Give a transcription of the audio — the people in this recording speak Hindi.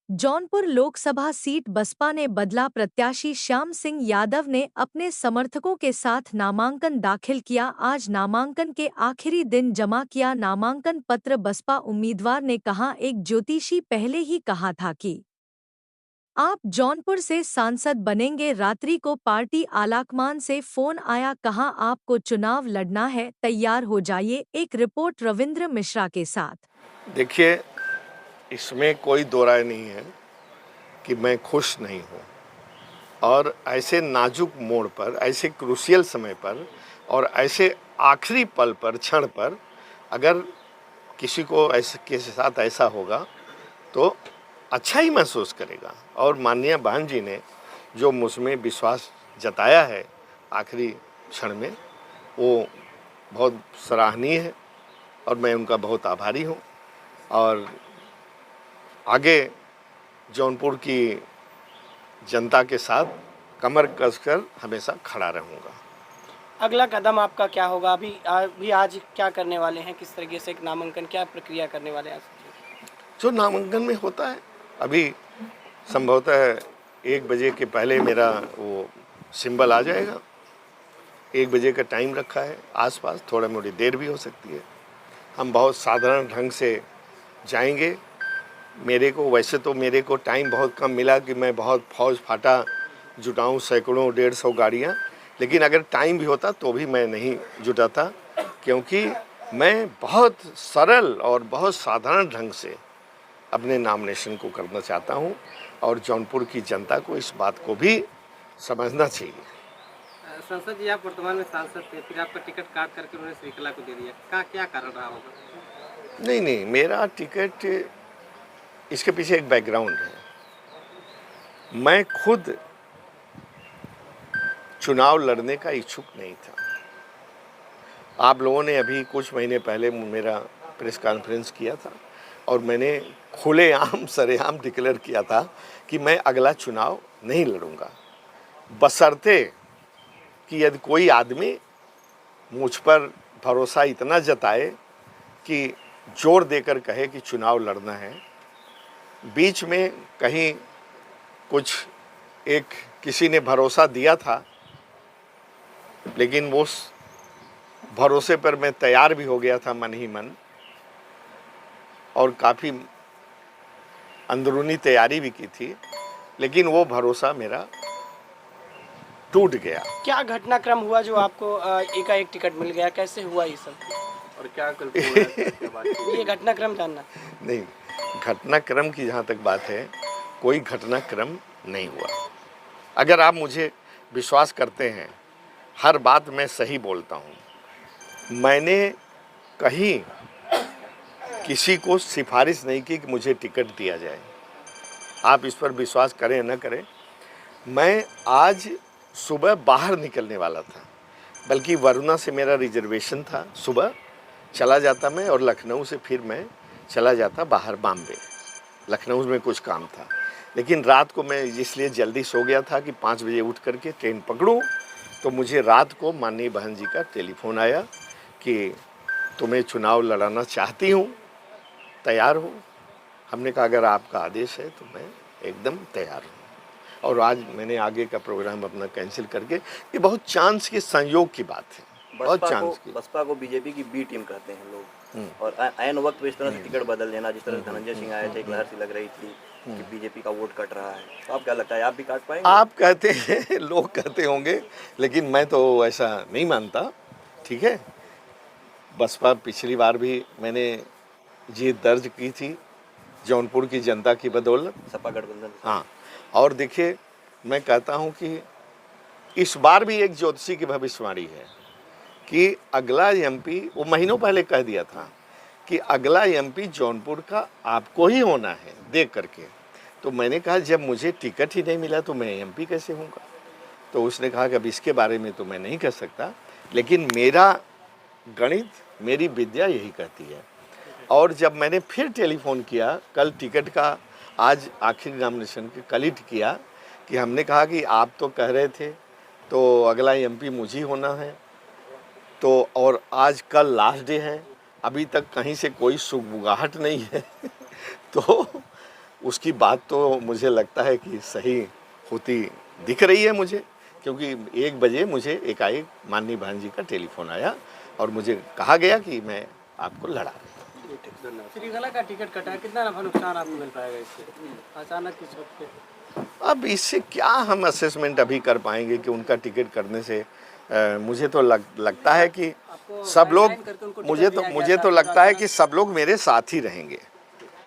जौनपुर लोकसभा सीट बसपा ने बदला प्रत्याशी श्याम सिंह यादव ने अपने समर्थकों के साथ नामांकन दाखिल किया। आज नामांकन के आखिरी दिन जमा किया नामांकन पत्र। बसपा उम्मीदवार ने कहा, एक ज्योतिषी पहले ही कहा था कि आप जौनपुर से सांसद बनेंगे। रात्रि को पार्टी आलाकमान से फोन आया, कहा आपको चुनाव लड़ना है, तैयार हो जाइए। एक रिपोर्ट रविंद्र मिश्रा के साथ। देखिए, इसमें कोई दो राय नहीं है कि मैं खुश नहीं हूँ और ऐसे नाजुक मोड़ पर, ऐसे क्रूशियल समय पर और ऐसे आखिरी पल पर, क्षण पर अगर किसी को ऐसे के साथ ऐसा होगा तो अच्छा ही महसूस करेगा। और माननीय बहन जी ने जो मुझमें विश्वास जताया है आखिरी क्षण में, वो बहुत सराहनीय है और मैं उनका बहुत आभारी हूँ। और आगे जौनपुर की जनता के साथ कमर कसकर हमेशा खड़ा रहूँगा। अगला कदम आपका क्या होगा? अभी आज क्या करने वाले हैं? किस तरीके से एक नामांकन, क्या प्रक्रिया करने वाले हैं? जो नामांकन में होता है, अभी संभवतः 1 बजे के पहले मेरा वो सिंबल आ जाएगा। 1 बजे का टाइम रखा है, आसपास थोड़ा मोड़ी देर भी हो सकती है। हम बहुत साधारण ढंग से जाएंगे। वैसे तो मेरे को टाइम बहुत कम मिला कि मैं बहुत फौज फाटा जुटाऊं, सैकड़ों 150 गाड़ियां, लेकिन अगर टाइम भी होता तो भी मैं नहीं जुटाता, क्योंकि मैं बहुत सरल और बहुत साधारण ढंग से अपने नॉमिनेशन को करना चाहता हूं और जौनपुर की जनता को इस बात को भी समझना चाहिए। संसद जी, आप वर्तमान में सांसद थे, फिर आपका टिकट काट करके उन्होंने श्रीकला को दे दिया, क्या कारण रहा होगा? नहीं, मेरा टिकट, इसके पीछे एक बैकग्राउंड है। मैं खुद चुनाव लड़ने का इच्छुक नहीं था। आप लोगों ने अभी कुछ महीने पहले मेरा प्रेस कॉन्फ्रेंस किया था और मैंने खुलेआम सरेआम डिक्लेयर किया था कि मैं अगला चुनाव नहीं लड़ूंगा, बशर्ते कि यदि कोई आदमी मुझ पर भरोसा इतना जताए कि जोर देकर कहे कि चुनाव लड़ना है। बीच में कहीं किसी ने भरोसा दिया था, लेकिन उस भरोसे पर मैं तैयार भी हो गया था मन ही मन, और काफ़ी अंदरूनी तैयारी भी की थी, लेकिन वो भरोसा मेरा टूट गया। क्या घटनाक्रम हुआ जो आपको एकाएक टिकट मिल गया? कैसे हुआ ये सब और क्या ये घटनाक्रम जानना। नहीं, घटनाक्रम की जहाँ तक बात है, कोई घटनाक्रम नहीं हुआ। अगर आप मुझे विश्वास करते हैं, हर बात मैं सही बोलता हूँ। मैंने कहीं किसी को सिफारिश नहीं की कि मुझे टिकट दिया जाए। आप इस पर विश्वास करें न करें, मैं आज सुबह बाहर निकलने वाला था, बल्कि वरुणा से मेरा रिजर्वेशन था। सुबह चला जाता मैं और लखनऊ से फिर मैं चला जाता बाहर बॉम्बे। लखनऊ में कुछ काम था, लेकिन रात को मैं इसलिए जल्दी सो गया था कि 5 बजे उठ करके ट्रेन पकड़ूं। तो मुझे रात को माननीय बहन जी का टेलीफोन आया कि तुम्हें चुनाव लड़ाना चाहती हूं, तैयार हो? हमने कहा अगर आपका आदेश है तो मैं एकदम तैयार हूँ। और आज मैंने आगे का प्रोग्राम अपना कैंसिल करके, ये बहुत चांस के संयोग की बात है। बहुत चांस की। बसपा को बीजेपी की बी टीम कहते हैं लोग, और ऐन वक्त पे इस तरह से टिकट बदल देना, जिस तरह से धनंजय सिंह आए थे, एक लहर सी लग रही थी कि बीजेपी का वोट कट रहा है, तो आप क्या लगता है, आप भी काट पाएंगे? आप कहते हैं, लोग कहते होंगे, लेकिन मैं तो ऐसा नहीं मानता। ठीक है, बसपा पिछली बार भी मैंने जीत दर्ज की थी जौनपुर की जनता की बदौलत, सपा गठबंधन। हाँ, और देखिए, मैं कहता हूँ कि इस बार भी एक ज्योतिषी की भविष्यवाणी है कि अगला एमपी, वो महीनों पहले कह दिया था कि अगला एमपी जौनपुर का आपको ही होना है, देख करके। तो मैंने कहा जब मुझे टिकट ही नहीं मिला तो मैं एमपी कैसे होऊंगा? तो उसने कहा कि अब इसके बारे में तो मैं नहीं कह सकता, लेकिन मेरा गणित, मेरी विद्या यही कहती है। और जब मैंने फिर टेलीफोन किया, कल टिकट का, आज आखिरी नॉमिनेशन के कल ही किया, कि हमने कहा कि आप तो कह रहे थे तो अगला एमपी मुझे होना है, तो और आज कल लास्ट डे है, अभी तक कहीं से कोई सुगबुगाहट नहीं है। तो उसकी बात तो मुझे लगता है कि सही होती दिख रही है मुझे, क्योंकि 1 बजे मुझे एकाएक माननीय बहन जी का टेलीफोन आया और मुझे कहा गया कि मैं आपको लड़ा रही हूँ। श्रीकला का टिकट कटा है, कितना नफा नुकसान आपको मिल पाएगा इससे अचानक किस वक्त पे? अब इससे क्या हम असेसमेंट अभी कर पाएंगे कि उनका टिकट करने से मुझे तो लगता है कि सब लोग, मुझे तो लगता है कि सब लोग मेरे साथ ही रहेंगे।